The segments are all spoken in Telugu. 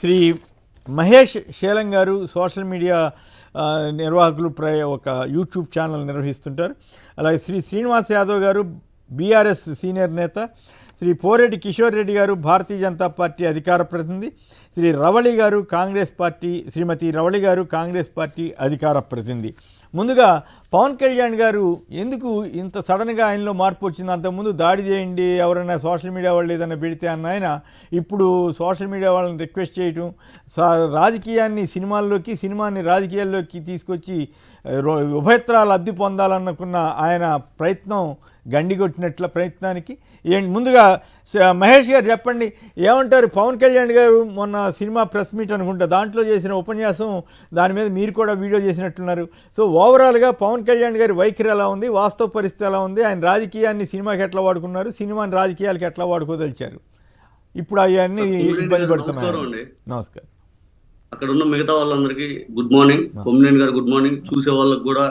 శ్రీ మహేష్ శేలం గారు సోషల్ మీడియా నిర్వాహకులు ఒక యూట్యూబ్ ఛానల్ నిర్వహిస్తుంటారు. అలాగే శ్రీ శ్రీనివాస్ యాదవ్ గారు బీఆర్ఎస్ సీనియర్ నేత, శ్రీ పోరెడ్డి కిషోర్ రెడ్డి గారు భారతీయ జనతా పార్టీ అధికార ప్రతినిధి, శ్రీ రవళి గారు కాంగ్రెస్ పార్టీ, శ్రీమతి రవళి గారు కాంగ్రెస్ పార్టీ అధికార ప్రతినిధి. ముందుగా పవన్ కళ్యాణ్ గారు ఎందుకు ఇంత సడన్గా ఆయనలో మార్పు వచ్చింది? అంతకుముందు దాడి చేయండి, ఎవరైనా సోషల్ మీడియా వాళ్ళు ఏదైనా పెడితే అన్న ఆయన ఇప్పుడు సోషల్ మీడియా వాళ్ళని రిక్వెస్ట్ చేయటం, రాజకీయాన్ని సినిమాల్లోకి, సినిమాని రాజకీయాల్లోకి తీసుకొచ్చి ఉభయత్రా లబ్ధి పొందాలనుకున్న ఆయన ప్రయత్నం గండిగొట్టినట్ల ప్రయత్నానికి ముందుగా మహేష్ గారు చెప్పండి, ఏమంటారు? పవన్ కళ్యాణ్ గారు మొన్న సినిమా ప్రెస్ మీట్ అనుకుంటా, దాంట్లో చేసిన ఉపన్యాసం, దాని మీద మీరు కూడా వీడియో చేసినట్టున్నారు. సో ఓవరాల్గా పవన్ కళ్యాణ్ గారి వైఖరి ఎలా ఉంది, వాస్తవ పరిస్థితి ఎలా ఉంది, ఆయన రాజకీయాన్ని సినిమాకి ఎట్లా వాడుకున్నారు, సినిమాని రాజకీయాలకి ఎట్లా వాడుకోదలిచారు, ఇప్పుడు అవన్నీ ఇబ్బంది పడుతున్నారు? నమస్కారం. అక్కడ ఉన్న మిగతా వాళ్ళందరికీ గుడ్ మార్నింగ్. కొమ్మినేని గారు గుడ్ మార్నింగ్. చూసే వాళ్ళకి కూడా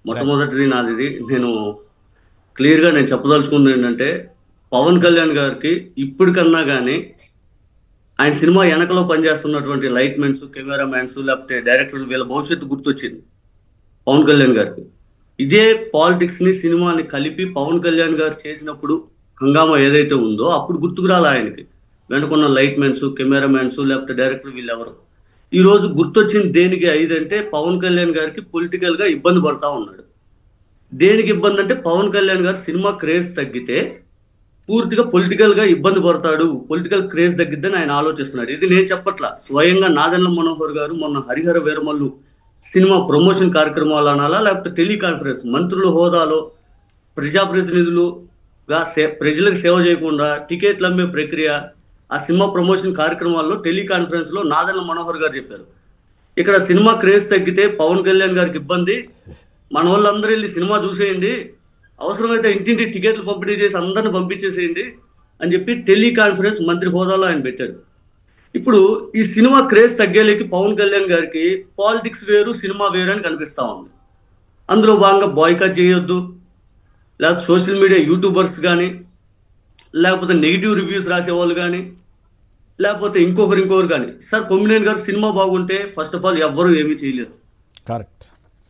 మొట్టమొదటిది నాది ఇది. నేను క్లియర్గా చెప్పదలుచుకుంది ఏంటంటే, పవన్ కళ్యాణ్ గారికి ఇప్పటికన్నా కానీ ఆయన సినిమా వెనకలో పనిచేస్తున్నటువంటి లైట్మెన్స్, కెమెరామ్యాన్స్, లేకపోతే డైరెక్టర్లు, వీళ్ళ భవిష్యత్తు గుర్తొచ్చింది పవన్ కళ్యాణ్ గారికి. ఇదే పాలిటిక్స్ని సినిమాని కలిపి పవన్ కళ్యాణ్ గారు చేసినప్పుడు హంగామా ఏదైతే ఉందో అప్పుడు గుర్తుకు రాలి ఆయనకి. వెనుకున్న లైట్మెన్స్, కెమెరామ్యాన్స్, లేకపోతే డైరెక్టర్ వీళ్ళెవరు. ఈరోజు గుర్తొచ్చింది దేనికి ఐదంటే, పవన్ కళ్యాణ్ గారికి పొలిటికల్గా ఇబ్బంది పడతా ఉన్నాడు. దేనికి ఇబ్బంది అంటే, పవన్ కళ్యాణ్ గారు సినిమా క్రేజ్ తగ్గితే పూర్తిగా పొలిటికల్గా ఇబ్బంది పడతాడు, పొలిటికల్ క్రేజ్ తగ్గిద్దని ఆయన ఆలోచిస్తున్నాడు. ఇది నేను చెప్పట్లా, స్వయంగా నాదెండ్ల మనోహర్ గారు మొన్న హరిహర వీరమల్లు సినిమా ప్రమోషన్ కార్యక్రమాలు అనాలా, లేకపోతే టెలికాన్ఫరెన్స్, మంత్రుల హోదాలో ప్రజాప్రతినిధులుగా ప్రజలకు సేవ చేయకుండా టికెట్లు అమ్మే ప్రక్రియ, ఆ సినిమా ప్రమోషన్ కార్యక్రమాల్లో టెలికాన్ఫరెన్స్లో నాదెండ్ల మనోహర్ గారు చెప్పారు, ఇక్కడ సినిమా క్రేజ్ తగ్గితే పవన్ కళ్యాణ్ గారికి ఇబ్బంది, మన వాళ్ళందరూ వెళ్ళి సినిమా చూసేయండి, అవసరమైతే ఇంటింటి టికెట్లు పంపిణీ చేసి అందరిని పంపించేసేయండి అని చెప్పి టెలికాన్ఫరెన్స్ మంత్రి హోదాలో ఆయన పెట్టాడు. ఇప్పుడు ఈ సినిమా క్రేజ్ తగ్గేలేకి పవన్ కళ్యాణ్ గారికి పాలిటిక్స్ వేరు, సినిమా వేరు అని కనిపిస్తూ ఉంది. అందులో భాగంగా బాయ్కాట్ చేయొద్దు, లేకపోతే సోషల్ మీడియా యూట్యూబర్స్ కానీ, లేకపోతే నెగిటివ్ రివ్యూస్ రాసేవాళ్ళు కానీ, లేకపోతే ఇంకొకరు కానీ. సార్, కొమ్మినేని గారు సినిమా బాగుంటే ఫస్ట్ ఆఫ్ ఆల్ ఎవ్వరూ ఏమీ చేయలేరు. కరెక్ట్.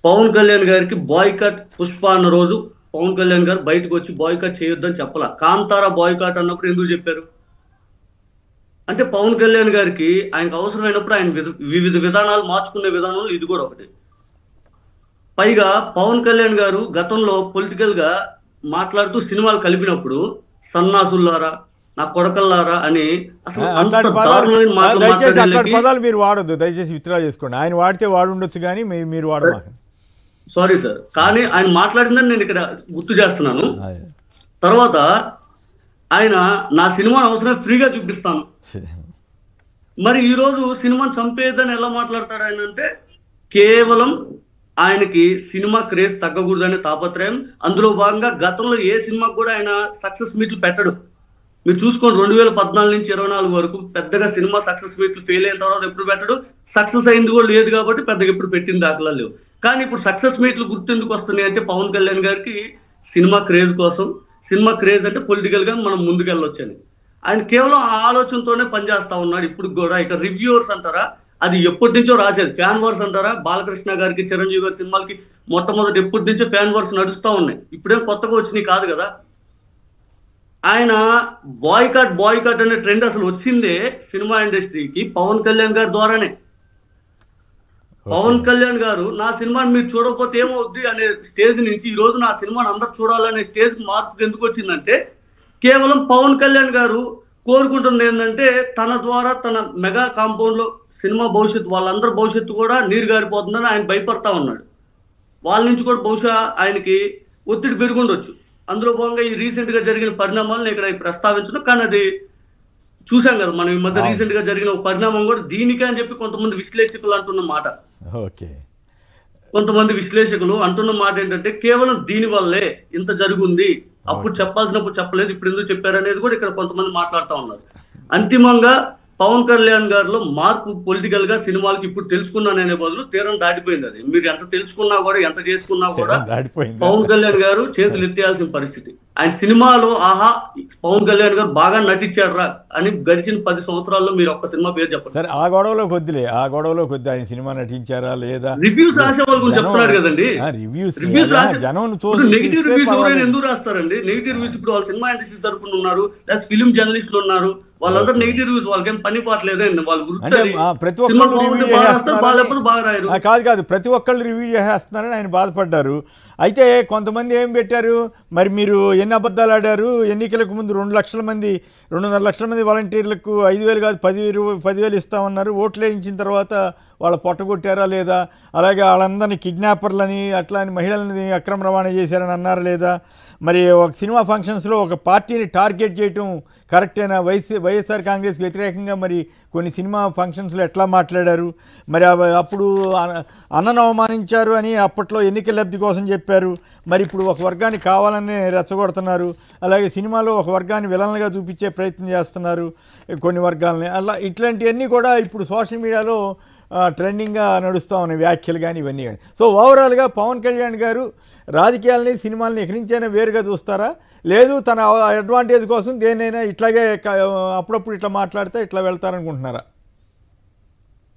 పవన్ కళ్యాణ్ గారికి బాయ్కాట్ పుష్ప అన్న రోజు పవన్ కళ్యాణ్ గారు బయటకు వచ్చి బాయ్కాట్ చేయొద్దని చెప్పాల. కాంతారా బాయ్కాట్ అన్నప్పుడు ఎందుకు చెప్పారు అంటే, పవన్ కళ్యాణ్ గారికి ఆయనకు అవసరమైనప్పుడు ఆయన వివిధ విధానాలు మార్చుకునే విధానంలో ఇది కూడా ఒకటి. పైగా పవన్ కళ్యాణ్ గారు గతంలో పొలిటికల్గా మాట్లాడుతూ సినిమాలు కలిపినప్పుడు సన్నాసుల్లారా, నా కొడకల్లారా అని అసలు పదాలు మీరు వాడొద్దు దయచేసి, విత్డ్రా చేసుకోండి. ఆయన వాడితే వాడుండొచ్చు కానీ మీరు వాడమా. సారీ సార్, కానీ ఆయన మాట్లాడిందని నేను ఇక్కడ గుర్తు చేస్తున్నాను. తర్వాత ఆయన నా సినిమాను అవసరం ఫ్రీగా చూపిస్తాను, మరి ఈరోజు సినిమాను చంపేదని ఎలా మాట్లాడతాడు ఆయన అంటే, కేవలం ఆయనకి సినిమా క్రేజ్ తగ్గకూడదనే తాపత్రయం. అందులో భాగంగా గతంలో ఏ సినిమాకు కూడా ఆయన సక్సెస్ మీట్లు పెట్టడు. మీరు చూసుకోండి, 2014 నుంచి 24 వరకు పెద్దగా సినిమా సక్సెస్ మీట్లు ఫెయిల్ అయిన తర్వాత ఎప్పుడు పెట్టడు, సక్సెస్ అయింది కూడా లేదు కాబట్టి పెద్దగా ఎప్పుడు పెట్టిన దాఖలా లేవు. కానీ ఇప్పుడు సక్సెస్ మీట్లు గుర్తెందుకు వస్తున్నాయి అంటే, పవన్ కళ్యాణ్ గారికి సినిమా క్రేజ్ కోసం, సినిమా క్రేజ్ అంటే పొలిటికల్గా మనం ముందుకెళ్ళొచ్చని ఆయన కేవలం ఆ ఆలోచనతోనే పనిచేస్తా ఉన్నాడు ఇప్పుడు కూడా. ఇక రివ్యూవర్స్ అంటారా, అది ఎప్పటి నుంచో రాసేది. ఫ్యాన్ వార్స్ అంటారా, బాలకృష్ణ గారికి, చిరంజీవి గారి సినిమాలకి మొట్టమొదటి ఎప్పటి నుంచో ఫ్యాన్ వార్స్ నడుస్తూ ఉన్నాయి, ఇప్పుడేం కొత్తగా వచ్చినాయి కాదు కదా. ఆయన బాయ్కాట్ అనే ట్రెండ్ అసలు వచ్చిందే సినిమా ఇండస్ట్రీకి పవన్ కళ్యాణ్ గారి ద్వారానే. పవన్ కళ్యాణ్ గారు నా సినిమాని మీరు చూడకపోతే ఏమవుద్ది అనే స్టేజ్ నుంచి ఈ రోజు నా సినిమాని అందరు చూడాలనే స్టేజ్ మార్పు ఎందుకు వచ్చిందంటే, కేవలం పవన్ కళ్యాణ్ గారు కోరుకుంటుంది ఏంటంటే, తన ద్వారా తన మెగా కాంపౌండ్లో సినిమా భవిష్యత్తు, వాళ్ళందరి భవిష్యత్తు కూడా నీరు గారిపోతుందని ఆయన భయపడతా ఉన్నాడు. వాళ్ళ నుంచి కూడా బహుశా ఆయనకి ఒత్తిడి పెరుగుండొచ్చు. అందులో భాగంగా ఈ రీసెంట్గా జరిగిన పరిణామాలను ఇక్కడ ప్రస్తావించడం, కానీ అది చూసాం కదా మనం ఈ మధ్య రీసెంట్గా జరిగిన ఒక పరిణామం కూడా దీనికే అని చెప్పి కొంతమంది విశ్లేషకులు అంటున్న మాట. కొంతమంది విశ్లేషకులు అంటున్న మాట ఏంటంటే, కేవలం దీని వల్లే ఇంత జరుగుంది, అప్పుడు చెప్పాల్సినప్పుడు చెప్పలేదు, ఇప్పుడు ఎందుకు చెప్పారనేది కూడా ఇక్కడ కొంతమంది మాట్లాడుతూ ఉన్నారు. అంతిమంగా పవన్ కళ్యాణ్ గారిలో మార్పు పొలిటికల్ గా సినిమాలకి ఇప్పుడు తెలుసుకున్నాననే బదులు తీరం దాటిపోయింది. అది మీరు ఎంత తెలుసుకున్నా కూడా ఎంత చేసుకున్నా కూడా పవన్ కళ్యాణ్ గారు చేతులు ఎత్తేయాల్సిన పరిస్థితి. ఆయన సినిమాలో ఆహా పవన్ కళ్యాణ్ గారు బాగా నటించారా అని గడిచిన 10 సంవత్సరాల్లో మీరు ఒక్క సినిమా పేరు చెప్పండి. సరే ఆ గొడవలో కొద్దిలే, ఆ గొడవలో కొద్ది ఆయన సినిమా నటించారా లేదా రివ్యూస్ రాసే వాళ్ళ గురించి చెప్తున్నాడు కదండి. రివ్యూస్ జనం నెగిటివ్ రివ్యూస్ ఎవరైనా ఎందుకు రాస్తారండి? నెగిటివ్ రివ్యూస్ ఇప్పుడు వాళ్ళ సినిమా ఇండస్ట్రీ తరపున ఉన్నారు, లేదా ఫిలిం జర్నలిస్టులు ఉన్నారు, వాళ్ళందరూ నెగిటివ్ రివ్యూస్, వాళ్ళకేం పని పాటలేదండి. వాళ్ళు ప్రతి కాదు ప్రతి ఒక్కళ్ళు రివ్యూ చేసేస్తున్నారని ఆయన బాధపడ్డారు. అయితే కొంతమంది ఏం పెట్టారు, మరి మీరు ఎన్ని అబద్ధాలు ఆడారు, ఎన్నికలకు ముందు 2.5 లక్షల మంది వాలంటీర్లకు 5,000 కాదు 10,000 ఇస్తామన్నారు, ఓట్లు వేయించిన తర్వాత వాళ్ళ పొట్టగొట్టారా లేదా, అలాగే వాళ్ళందరినీ కిడ్నాపర్లని అట్లా అని మహిళలని అక్రమ రవాణా చేశారని అన్నారా లేదా, మరి ఒక సినిమా ఫంక్షన్స్లో ఒక పార్టీని టార్గెట్ చేయటం కరెక్టేనా, వైఎస్ఆర్ కాంగ్రెస్కి వ్యతిరేకంగా మరి కొన్ని సినిమా ఫంక్షన్స్లో ఎట్లా మాట్లాడారు, మరి అప్పుడు అన్నను అవమానించారు అని అప్పట్లో ఎన్నికల లబ్ధి కోసం చెప్పారు, మరి ఇప్పుడు ఒక వర్గాన్ని కావాలని రెచ్చగొడుతున్నారు, అలాగే సినిమాలో ఒక వర్గాన్ని విలన్లుగా చూపించే ప్రయత్నం చేస్తున్నారు కొన్ని వర్గాలని, అలా ఇట్లాంటివన్నీ కూడా ఇప్పుడు సోషల్ మీడియాలో ట్రెండింగ్గా నడుస్తూ ఉన్నాయి వ్యాఖ్యలు కానీ ఇవన్నీ కానీ. సో ఓవరాల్గా పవన్ కళ్యాణ్ గారు రాజకీయాలని సినిమాలని ఎక్కడి నుంచైనా వేరుగా చూస్తారా, లేదు తన అడ్వాంటేజ్ కోసం దేన్నైనా ఇట్లాగే అప్పుడప్పుడు ఇట్లా మాట్లాడితే ఇట్లా వెళ్తారనుకుంటున్నారా?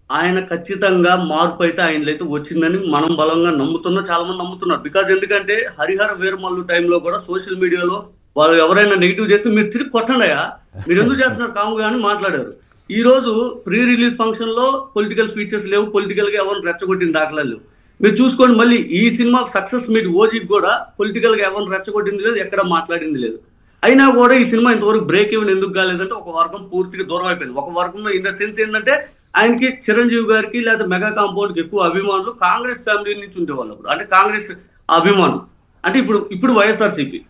ఆయన ఖచ్చితంగా మార్పు అయితే ఆయనలో అయితే వచ్చిందని మనం బలంగా నమ్ముతున్నాం, చాలా మంది నమ్ముతున్నారు. బికాజ్ ఎందుకంటే హరిహర వీరమల్లు టైంలో కూడా సోషల్ మీడియాలో వాళ్ళు ఎవరైనా నెగిటివ్ చేస్తే మీరు తిరిగి కొట్టండియా, మీరు ఎందుకు చేస్తున్నారు కాముగా అని మాట్లాడారు. ఈ రోజు ప్రీ రిలీజ్ ఫంక్షన్ లో పొలిటికల్ స్పీచెస్ లేవు, పొలిటికల్ గా ఎవరిని రెచ్చగొట్టిన దాఖలాలు లేవు. మీరు చూసుకోండి, మళ్ళీ ఈ సినిమా సక్సెస్ మీట్ ఓజీకి కూడా పొలిటికల్ గా ఎవరిని రెచ్చగొట్టింది లేదు, ఎక్కడ మాట్లాడింది లేదు. అయినా కూడా ఈ సినిమా ఇంతవరకు బ్రేక్ ఈవెన్ ఎందుకు కాలేదంటే ఒక వర్గం పూర్తిగా దూరం అయిపోయింది. ఒక వర్గంలో ఇన్ ద సెన్స్ ఏంటంటే ఆయనకి చిరంజీవి గారికి లేదా మెగా కాంపౌండ్ కి ఎక్కువ అభిమానులు కాంగ్రెస్ ఫ్యామిలీ నుంచి ఉండేవాళ్ళు, అంటే కాంగ్రెస్ అభిమానులు, అంటే ఇప్పుడు వైఎస్ఆర్సీపీ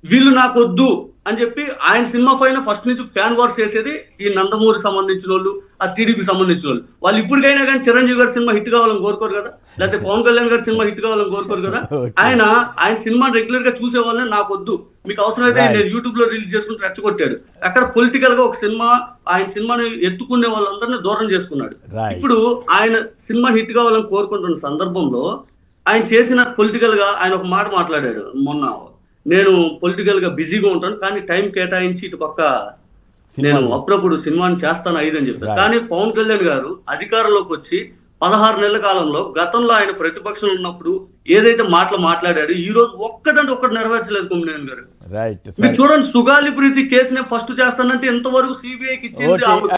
వీళ్ళు నాకు వద్దు అని చెప్పి ఆయన సినిమా పైన ఫస్ట్ నుంచి ఫ్యాన్ వార్స్ చేసేది ఈ నందమూరి సంబంధించిన వాళ్ళు, ఆ టీడీపీ సంబంధించిన వాళ్ళు. వాళ్ళు ఇప్పటికైనా కానీ చిరంజీవి గారి సినిమా హిట్ కావాలని కోరుకోరు కదా, లేకపోతే పవన్ కళ్యాణ్ గారి సినిమా హిట్ కావాలని కోరుకోరు కదా. ఆయన సినిమా రెగ్యులర్ గా చూసే వాళ్ళని నాకు వద్దు, మీకు అవసరమైతే నేను యూట్యూబ్ లో రిలీజ్ చేసుకుని రెచ్చగొట్టాడు. అక్కడ పొలిటికల్ గా ఒక సినిమా ఆయన సినిమాని ఎత్తుకునే వాళ్ళందరినీ దూరం చేసుకున్నాడు. ఇప్పుడు ఆయన సినిమా హిట్ కావాలని కోరుకుంటున్న సందర్భంలో ఆయన చేసిన పొలిటికల్ గా ఆయన ఒక మాట మాట్లాడాడు మొన్న, నేను పొలిటికల్ గా బిజీగా ఉంటాను కానీ టైం కేటాయించి ఇటు పక్క నేను అప్పుడప్పుడు సినిమాని చేస్తాను 5 అని చెప్పారు. కానీ పవన్ కళ్యాణ్ గారు అధికారంలోకి వచ్చి 16 నెలల కాలంలో గతంలో ఆయన ప్రతిపక్షంలో ఉన్నప్పుడు ఏదైతే మాట్లాడాడు ఈ రోజు ఒక్కటంటే ఒక్కటి నెరవేర్చలేదు కొమ్మినేని గారు. మీరు చూడండి, సుగాలి ప్రీతి కేసుని ఫస్ట్ చేస్తానంటే ఎంతవరకు సిబిఐకి ఇచ్చింది.